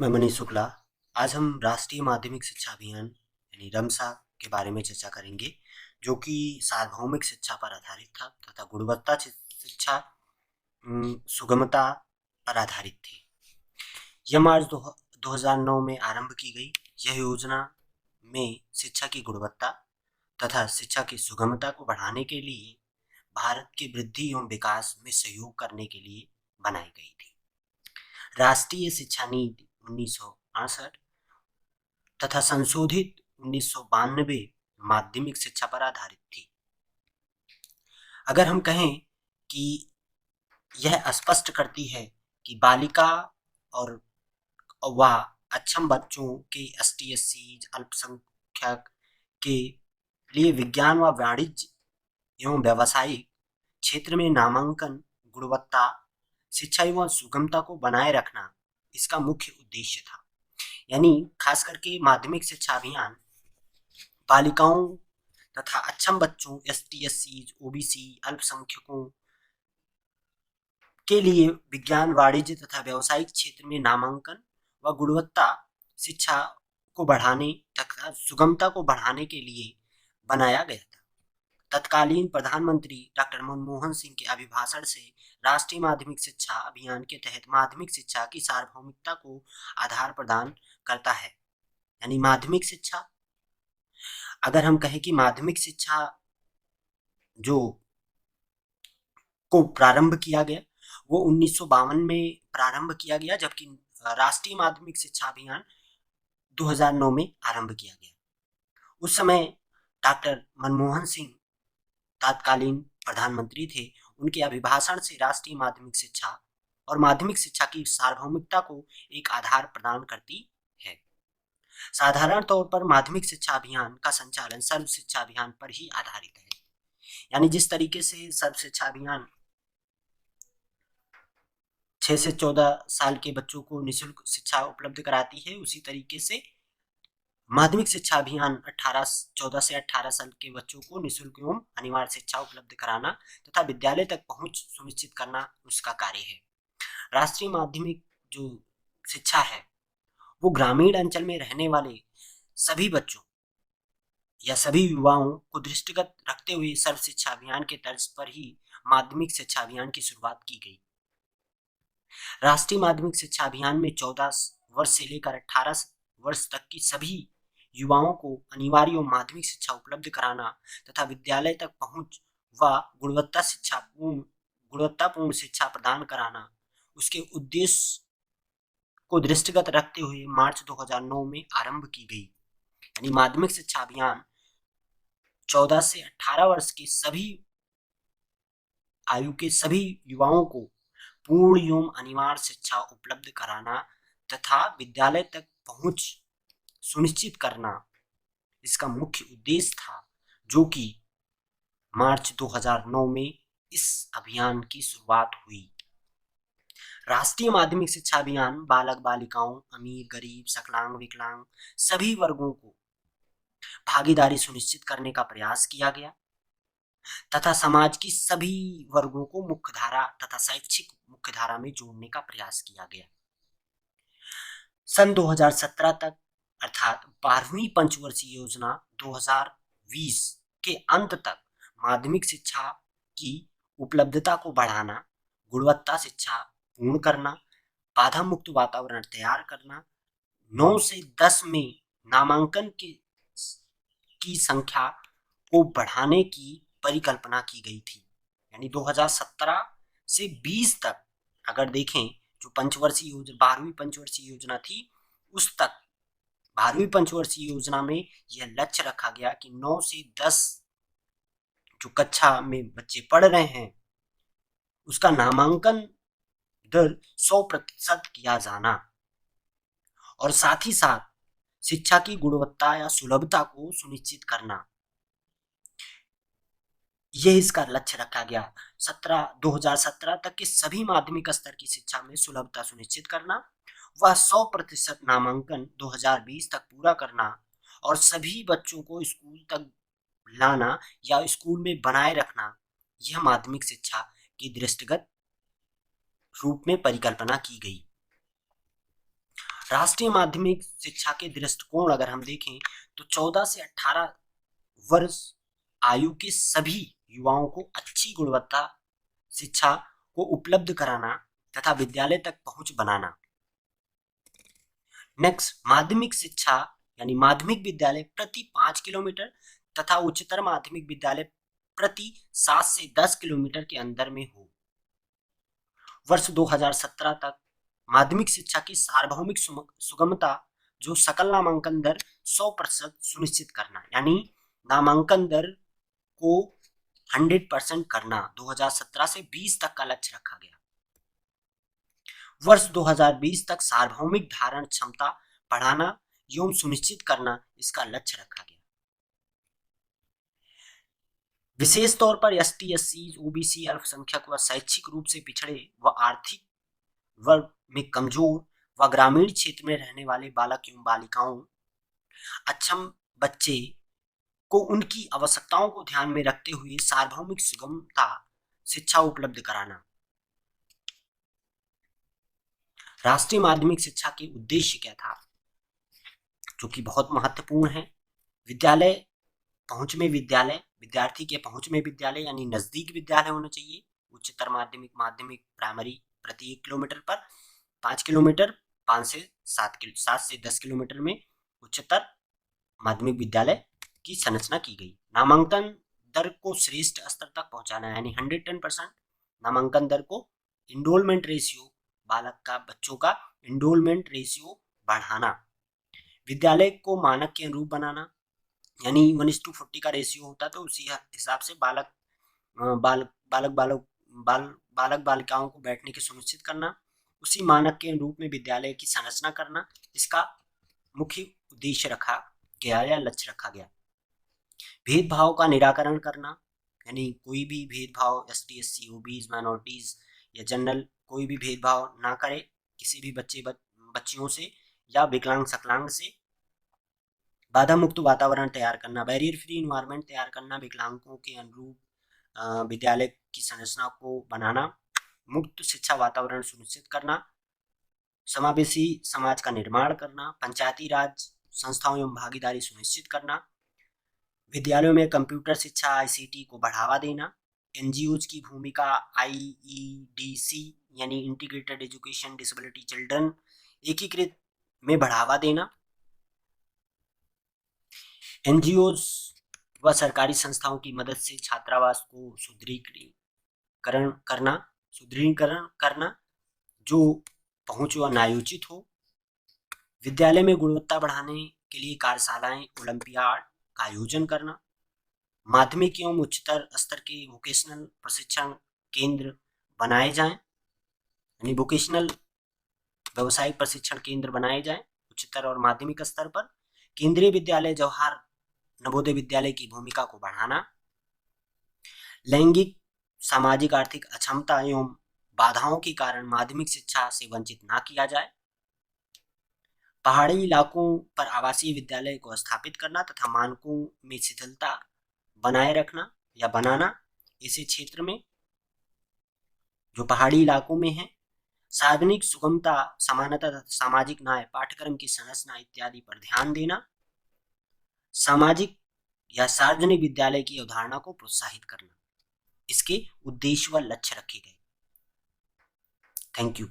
मैं मनीष शुक्ला। आज हम राष्ट्रीय माध्यमिक शिक्षा अभियान यानी रमसा के बारे में चर्चा करेंगे, जो कि सार्वभौमिक शिक्षा पर आधारित था तथा गुणवत्ता शिक्षा सुगमता पर आधारित थी। यह मार्च 2009 में आरंभ की गई। यह योजना में शिक्षा की गुणवत्ता तथा शिक्षा की सुगमता को बढ़ाने के लिए भारत की वृद्धि एवं विकास में सहयोग करने के लिए बनाई गई थी। राष्ट्रीय शिक्षा नीति 1968 तथा संशोधित 1992 माध्यमिक शिक्षा पर आधारित थी। अगर हम कहें कि यह स्पष्ट करती है कि बालिका और व अक्षम बच्चों के एसटी एससी अल्पसंख्यक के लिए विज्ञान व वाणिज्य एवं व्यावसायिक क्षेत्र में नामांकन, गुणवत्ता, शिक्षा एवं सुगमता को बनाए रखना इसका मुख्य उद्देश्य था। यानी खास करके माध्यमिक शिक्षा अभियान बालिकाओं तथा अक्षम बच्चों, एसटी एससी, ओबीसी, अल्पसंख्यकों के लिए विज्ञान, वाणिज्य तथा व्यावसायिक क्षेत्र में नामांकन व गुणवत्ता शिक्षा को बढ़ाने तथा सुगमता को बढ़ाने के लिए बनाया गया था। तत्कालीन प्रधानमंत्री डॉक्टर मनमोहन सिंह के अभिभाषण से राष्ट्रीय माध्यमिक शिक्षा अभियान के तहत माध्यमिक शिक्षा की सार्वभौमिकता को आधार प्रदान करता है। यानी माध्यमिक शिक्षा, अगर हम कहें कि माध्यमिक शिक्षा जो को प्रारंभ किया गया वो 1952 में प्रारंभ किया गया, जबकि राष्ट्रीय माध्यमिक शिक्षा अभियान 2009 में आरंभ किया गया। उस समय डॉक्टर मनमोहन सिंह तत्कालीन प्रधानमंत्री थे। उनके अभिभाषण से राष्ट्रीय माध्यमिक शिक्षा और माध्यमिक शिक्षा की सार्वभौमिकता को एक आधार प्रदान करती है। साधारण तौर पर माध्यमिक शिक्षा अभियान का संचालन सर्व शिक्षा अभियान पर ही आधारित है। यानी जिस तरीके से सर्व शिक्षा अभियान 6 से 14 साल के बच्चों को निःशुल्क शिक्षा उपलब्ध कराती है, उसी तरीके से माध्यमिक शिक्षा अभियान 14 से 18 साल के बच्चों को निःशुल्क एवं अनिवार्य शिक्षा उपलब्ध कराना तथा विद्यालय तक पहुंच सुनिश्चित करना उसका कार्य है। राष्ट्रीय माध्यमिक जो शिक्षा है वो ग्रामीण अंचल में रहने वाले सभी बच्चों या सभी युवाओं को दृष्टिगत रखते हुए सर्व शिक्षा अभियान के तर्ज पर ही माध्यमिक शिक्षा अभियान की शुरुआत की गई। राष्ट्रीय माध्यमिक शिक्षा अभियान में 14 वर्ष से लेकर 18 वर्ष तक की सभी युवाओं को अनिवार्य माध्यमिक शिक्षा उपलब्ध कराना तथा विद्यालय तक पहुंच व गुणवत्तापूर्ण शिक्षा प्रदान कराना उसके उद्देश्य को दृष्टिगत रखते हुए मार्च 2009 में आरंभ की गई। यानी माध्यमिक शिक्षा अभियान 14 से 18 वर्ष के सभी आयु के सभी युवाओं को पूर्ण एवं अनिवार्य शिक्षा उपलब्ध कराना तथा विद्यालय तक पहुंच सुनिश्चित करना इसका मुख्य उद्देश्य था, जो कि मार्च 2009 में इस अभियान की शुरुआत हुई। राष्ट्रीय माध्यमिक शिक्षा अभियान बालक बालिकाओं, अमीर गरीब, सकलांग विकलांग सभी वर्गों को भागीदारी सुनिश्चित करने का प्रयास किया गया तथा समाज की सभी वर्गों को मुख्यधारा तथा शैक्षिक मुख्यधारा में जोड़ने का प्रयास किया गया। सन 2017 तक अर्थात 12वीं पंचवर्षीय योजना 2020 के अंत तक माध्यमिक शिक्षा की उपलब्धता को बढ़ाना, गुणवत्ता शिक्षा पूर्ण करना, बाधा मुक्त वातावरण तैयार करना, 9 से 10 में नामांकन की संख्या को बढ़ाने की परिकल्पना की गई थी। यानी 2017 से 20 तक अगर देखें, जो पंचवर्षीय योजना 12वीं पंचवर्षीय योजना थी, उस तक 12वीं पंचवर्षीय योजना में यह लक्ष्य रखा गया कि 9 से 10 जो कक्षा में बच्चे पढ़ रहे हैं उसका नामांकन दर 100% किया जाना और साथ ही साथ शिक्षा की गुणवत्ता या सुलभता को सुनिश्चित करना, यह इसका लक्ष्य रखा गया। 2017 तक के सभी माध्यमिक स्तर की शिक्षा में सुलभता सुनिश्चित करना, वह 100% नामांकन 2020 तक पूरा करना और सभी बच्चों को स्कूल तक लाना या स्कूल में बनाए रखना, यह माध्यमिक शिक्षा की दृष्टिगत रूप में परिकल्पना की गई। राष्ट्रीय माध्यमिक शिक्षा के दृष्टिकोण अगर हम देखें तो 14 से 18 वर्ष आयु के सभी युवाओं को अच्छी गुणवत्ता शिक्षा को उपलब्ध कराना तथा विद्यालय तक पहुंच बनाना। नेक्स्ट, माध्यमिक शिक्षा यानी माध्यमिक विद्यालय प्रति 5 किलोमीटर तथा उच्चतर माध्यमिक विद्यालय प्रति 7 से 10 किलोमीटर के अंदर में हो। वर्ष 2017 तक माध्यमिक शिक्षा की सार्वभौमिक सुगमता जो सकल नामांकन दर 100% सुनिश्चित करना, यानी नामांकन दर को 100% करना 2017 से 20 तक का लक्ष्य रखा गया। वर्ष 2020 तक सार्वभौमिक धारण क्षमता बढ़ाना एवं सुनिश्चित करना इसका लक्ष्य रखा गया। विशेष तौर पर एसटी, एससी, ओबीसी, अल्पसंख्यक व शैक्षिक रूप से पिछड़े व आर्थिक वर्ग में कमजोर व ग्रामीण क्षेत्र में रहने वाले बालक एवं बालिकाओं, अक्षम बच्चे को उनकी आवश्यकताओं को ध्यान में रखते हुए सार्वभौमिक सुगमता शिक्षा उपलब्ध कराना। राष्ट्रीय माध्यमिक शिक्षा के उद्देश्य क्या था, जो कि बहुत महत्वपूर्ण है। विद्यालय पहुंच में विद्यालय, विद्यार्थी के पहुंच में विद्यालय यानी नजदीक विद्यालय होना चाहिए। उच्चतर माध्यमिक, माध्यमिक, प्राइमरी प्रति 1 किलोमीटर पर 5 किलोमीटर, 5 से 7 से 10 किलोमीटर में उच्चतर माध्यमिक विद्यालय की संरचना की गई। नामांकन दर को श्रेष्ठ स्तर तक पहुंचाना यानी 110% नामांकन दर को, इनरोलमेंट रेशियो बालक का, बच्चों का इनरोलमेंट रेशियो बढ़ाना, विद्यालय को मानक के अनुरूप बनाना, यानी 1:40 का रेशियो होता तो उसी हिसाब से बालक बालिकाओं को बैठने की सुनिश्चित करना, उसी मानक के अनुरूप में विद्यालय की संरचना करना, इसका मुख्य उद्देश्य रखा गया या लक्ष्य रखा गया। भेदभाव का निराकरण करना, यानी कोई भी भेदभाव एसटी, एससी, ओबीसी, माइनॉरिटीज या जनरल कोई भी भेदभाव ना करे किसी भी बच्चियों से या विकलांग सकलांग से। बाधा मुक्त वातावरण तैयार करना, बैरियर फ्री इन्वायरमेंट तैयार करना, विकलांगों के अनुरूप विद्यालय की संरचना को बनाना, मुक्त शिक्षा वातावरण सुनिश्चित करना, समावेशी समाज का निर्माण करना, पंचायती राज संस्थाओं एवं भागीदारी सुनिश्चित करना, विद्यालयों में कंप्यूटर शिक्षा आईसीटी को बढ़ावा देना, एनजीओज की भूमिका आईईडीसी यानी इंटीग्रेटेड एजुकेशन डिसेबिलिटी चिल्ड्रन एकीकृत में बढ़ावा देना, एनजीओज व सरकारी संस्थाओं की मदद से छात्रावास को सुदृढ़ीकरण करना जो पहुंच व न्यायोचित हो, विद्यालय में गुणवत्ता बढ़ाने के लिए कार्यशालाएं, ओलंपियाड का आयोजन करना, माध्यमिक एवं उच्चतर स्तर के वोकेशनल प्रशिक्षण केंद्र बनाए जाएं, यानी वोकेशनल व्यवसायिक प्रशिक्षण केंद्र बनाए जाएं उच्चतर और माध्यमिक स्तर पर, केंद्रीय विद्यालय, जवाहर नवोदय विद्यालय की भूमिका को बढ़ाना, लैंगिक सामाजिक आर्थिक अक्षमता एवं बाधाओं के कारण माध्यमिक शिक्षा से वंचित ना किया जाए, पहाड़ी इलाकों पर आवासीय विद्यालय को स्थापित करना तथा मानकों में शिथिलता बनाए रखना या बनाना, ऐसे क्षेत्र में जो पहाड़ी इलाकों में है, सार्वजनिक सुगमता, समानता तथा सामाजिक न्याय, पाठ्यक्रम की संरचना इत्यादि पर ध्यान देना, सामाजिक या सार्वजनिक विद्यालय की अवधारणा को प्रोत्साहित करना, इसके उद्देश्य व लक्ष्य रखे गए। Thank you.